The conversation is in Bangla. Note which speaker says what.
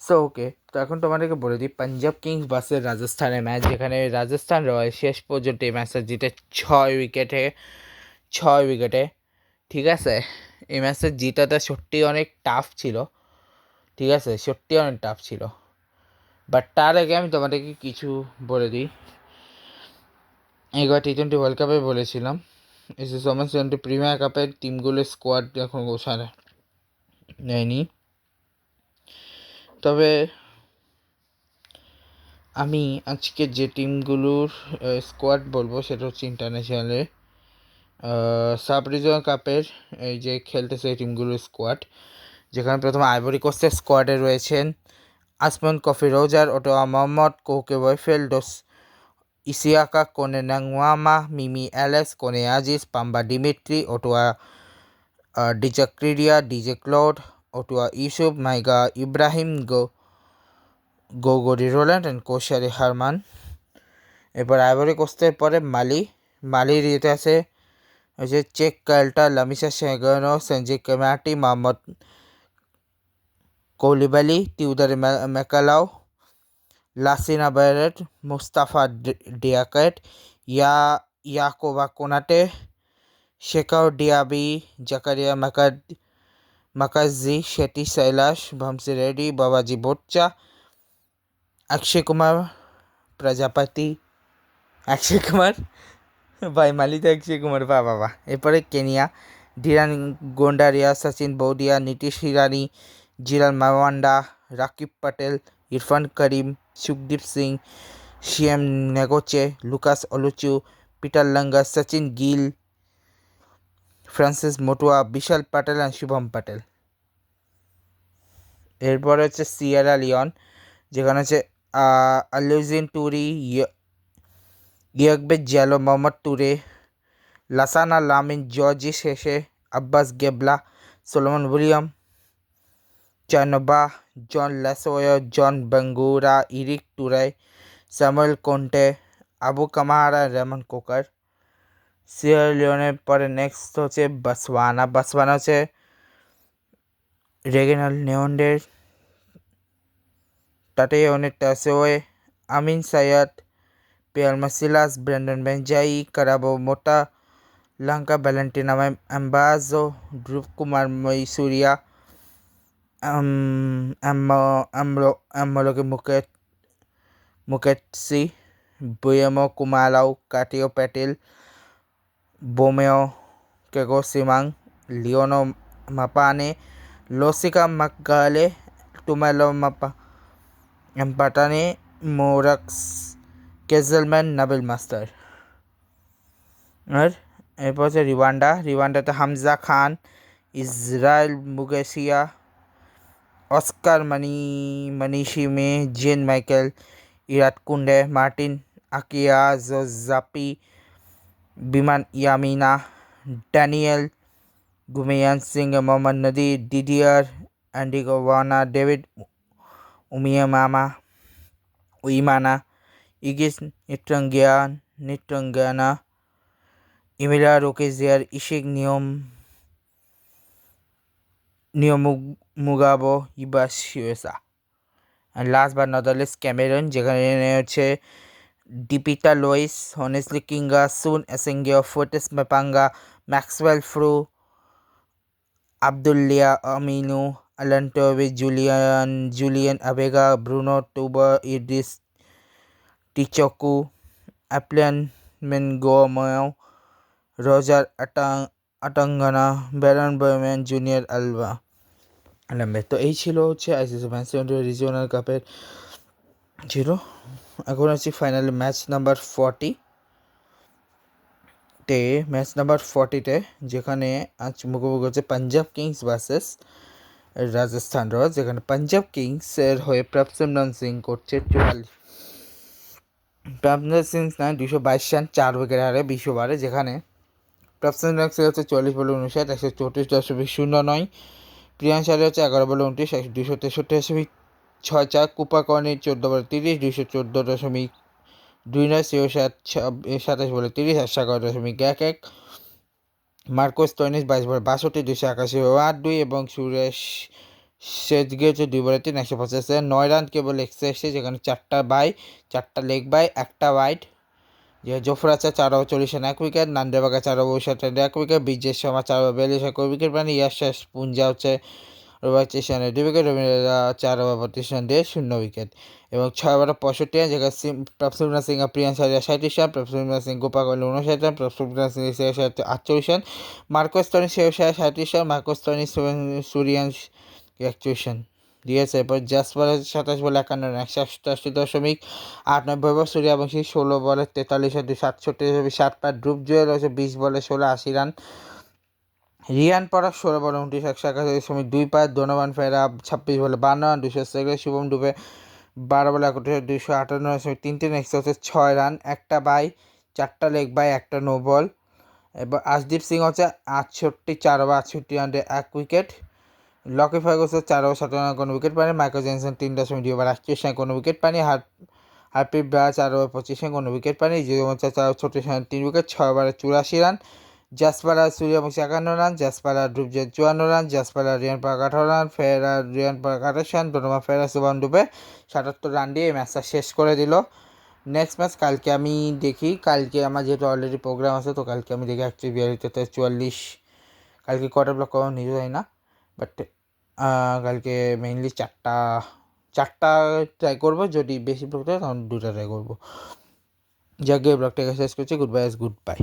Speaker 1: সো ওকে, তো এখন তোমাদেরকে বলে দিই পাঞ্জাব কিংস ভার্সেস রাজস্থানের ম্যাচ, যেখানে রাজস্থান রয়্যাল শেষ পর্যন্ত এই ম্যাচটা জিতে 6 উইকেটে। ঠিক আছে, এই ম্যাচটা জিতাটা সত্যি অনেক টাফ ছিল। ঠিক আছে, সত্যি অনেক টাফ ছিল। বাট তার আগে আমি তোমাদেরকে কিছু বলে দিই। এবার T20 ওয়ার্ল্ড কাপে বলেছিলাম, এসএস ওমেন্স টোয়েন্টি প্রিমিয়ার কাপের টিমগুলোর স্কোয়াড এখন গোছানো নেয়নি। তবে আমি আজকে যে টিমগুলোর স্কোয়াড বলবো সেটা হচ্ছে ইন্টারন্যাশনালে সাব রিজিয়নাল কাপের এই যে খেলতেছে এই টিমগুলোর স্কোয়াড, যেখানে প্রথমে আইভরি কোস্টের স্কোয়াডে রয়েছেন Asman Koffi Roger, Otoya Mohammed, Koke Wafel, Dos Isiaka, Kone নাংওয়ামা, Mimi Alex, Kone Aziz, Pamba Dimitri, Otoya Dizakridia, DJ Claude, Otoya Youssouf, Maiga Ibrahim, Gogri Roland and Koshari Harman. এরপর আইভরি কোস্টের পরে মালির ইয়েতে আছে হচ্ছে Cheick Kalta, Lamissa Shegano, Sanjay Kemati, Mohammed Coulibaly, Tiudare Mekalao, Lassina Bairet, Mustafa Diakite, Yacouba Konate, Shekao Diaby, Zakaria মাকাজি, Shetty শৈলাশ, ভমসি Reddy, বাবাজি বোচ্চা, অক্ষয় কুমার প্রজাপতি, অক্ষয় কুমার ভাই মালিতে অক্ষয় কুমার বাবা। এরপরে Kenya Dhiren Gondaria, Sachin Bhudia, Nitish Hirani, Jilal Mwanda, Rakib Patel, Irfan Karim, Sukhdeep Singh, Shem Ngoche, Lucas Oluoch, Peter Langa, Sachin Gill, Francis Mutua, Vishal Patel and Shubham Patel. এরপরে হচ্ছে সিয়েরা লিওন, যেখানে হচ্ছে আলুজিন টুরি, ইয়াকবে জ্যালো, মোহাম্মদ টুরে, লাসানা Lamin, George Sesay, Abbas Gbla, Solomon William, Chanba, John Lasoi, John Bangura, Eric Turay, Samuel Conteh, Abu Kamara, Raymond Coker. Sierra লিওনের পরে নেক্সট হচ্ছে বাসওয়ানা হচ্ছে রেগিনাল নেওন্ডের, টাটেওনের টাসোয়ে, আমিন সাইয়াদ, পেয়াল মাসিলাস, ব্রেন্ডন বেঞ্জাই, কারাবো মোটা, লঙ্কা ভ্যালেন্টিনা অ্যাম্বাজো, ধ্রুব Kumar মৈসুরিয়া, এমলোকে মুকেটসি, Boemo Kumalao, Katio Patel, Boemo Kgosiemang, Leano Mapane, Losika Makgale, Tumelo Mpatane, Moraks Kezlman, Nabil Master. আর এরপর হচ্ছে রিওয়ান্ডাতে Hamza Khan, Israel Mugisha, Oscar Manishimwe, Jean Michael, Erat Kunde, Martin Akiya, Zappi, Biman Yamina, Daniel Gumeyan Singh, Mohammed Nadi, Didier Ndikubwimana, David Uwimana, Ignace Ntirenganya, Emile Rukiriza, Isaac Niyomugabo, Ibasiosa. আর last but not the least Cameroon, যেখানে হচ্ছে Dipita Lois, Honesly Kinga, Sun Essengue, Fortis Mpanga, Maxwell ফ্রু, আবদুল্লিয়া আমিনু, আলান্টোভি, Julian আবেগা, Bruno টুবার, ইডিস টিচকু, অ্যাপ্লিয়ান মেনগোমেও, রোজার আটাঙ্গানা, ব্যারন বয়ম্যান জুনিয়র আলম্বে। তো এই ছিল হচ্ছে আইসিসি ম্যাচ রিজিওনাল কাপের ছিল। এখন হচ্ছে ফাইনাল ম্যাচ নাম্বার 40তে, যেখানে আজ মুখোমুখি হচ্ছে Punjab Kings versus Rajasthan Royals, যেখানে পাঞ্জাব কিংসের হয়ে প্রভসিমরন সিং করছে 44। প্রভসিমরন সিং 222 রান 4 উইকেট হারে 20 ওভারে, যেখানে প্রভসিমরন সিং হচ্ছে 40 বলে 59, 134.09। প্রিয়াংশ আর্য হচ্ছে 11 বলে 29, 263.64। কুপার কর্নি 14 বলে 30, 214.29। সিওসাত 27 বলে 30, 111.11। মার্কোস 22 বলে 62, 281.82 এবং সুরেশ সেদিকে হচ্ছে 2 বলে 3 185, 9 রান কেবল এক্সে এসে, যেখানে 4টা বাই, 4টা লেগ বাই, একটা ওয়াইড। যে জোফরাচা 4 ওভার 40 রান 1 উইকেট, নান্দেবাগা 4 over 59 run 1 wicket, Brijesh Sharma 4 over 42 run 1 wicket পান, ইয়াশাস পুঞ্জা হচ্ছে ওভার 23 রানে 2 উইকেট, রবীন্দ্র 4 ওভার 32 রান দিয়ে 0 উইকেট। এবং 6 ওভার 65 রান, যেখানে প্রফুল্ল সিং প্রিয়ান সারিয়া 37 রান, প্রফুল্ল সিং গোপা Kohli 59 run, Prafulla Singh 48 run, Marcus Tony 37 run, Marcus Tony সুরিয়ান 41 রান দিয়েছে। এরপর জাসপাল 27 বলে 51 রান 188.8 বৈভব সূর্যবংশী 16 বলে 43 রান 268.7 পার, ধ্রুব জুয়েল হচ্ছে 20 বলে 16 80 রান, রিয়ান পরাগ 16 বলে 29 181.2 পার, ডোনোভান ফেরা 26 বলে 52 রান 200, শুভম দুবে 12 বলে 31 258.3 নেক্সট হচ্ছে 6 রান, একটা বাই, 4টা লেগ বাই, একটা নো বল। এবার আশদীপ সিং হচ্ছে 68 4 over 68 run 1 wicket, Lockie Ferguson 4 over 57 run কোনো উইকেট পায়নি, মাইকেল জেনসন 3.2 ওভার 38 রান কোনো উইকেট পায়নি, হারপ্রীত ব্রার 4 ওভার 25 রান কোনো উইকেট পায়নি, জিরো 4 ওভার 36 রান 3 উইকেট, 6 ওভারে 84 রান, জাসপালা সূর্যবংশী 51 রান, জাসপালা ধ্রুবজের 54 রান, জাসপালা রিয়ান পরাগ 18 রান, ফেরা রিয়ান পরাগ 28 রান, ডোনোভান ফেরা শুভম দুবে 77 রান দিয়ে এই ম্যাচটা শেষ করে দিল। নেক্সট ম্যাচ কালকে আমি দেখি, কালকে আমার যেহেতু অলরেডি প্রোগ্রাম আছে, তো কালকে আমি দেখি অ্যাকচুয়ালি বিয়ারিতে 44, কালকে কোয়ার্টার ব্লক করানো নিজে যায় না, বাট কালকে মেইনলি 4টা ট্রাই করবো, যদি বেশি ব্লক থাকে তখন 2টা ট্রাই করবো। যাকে ব্লগটাকে শেষ করছি, গুড বাই।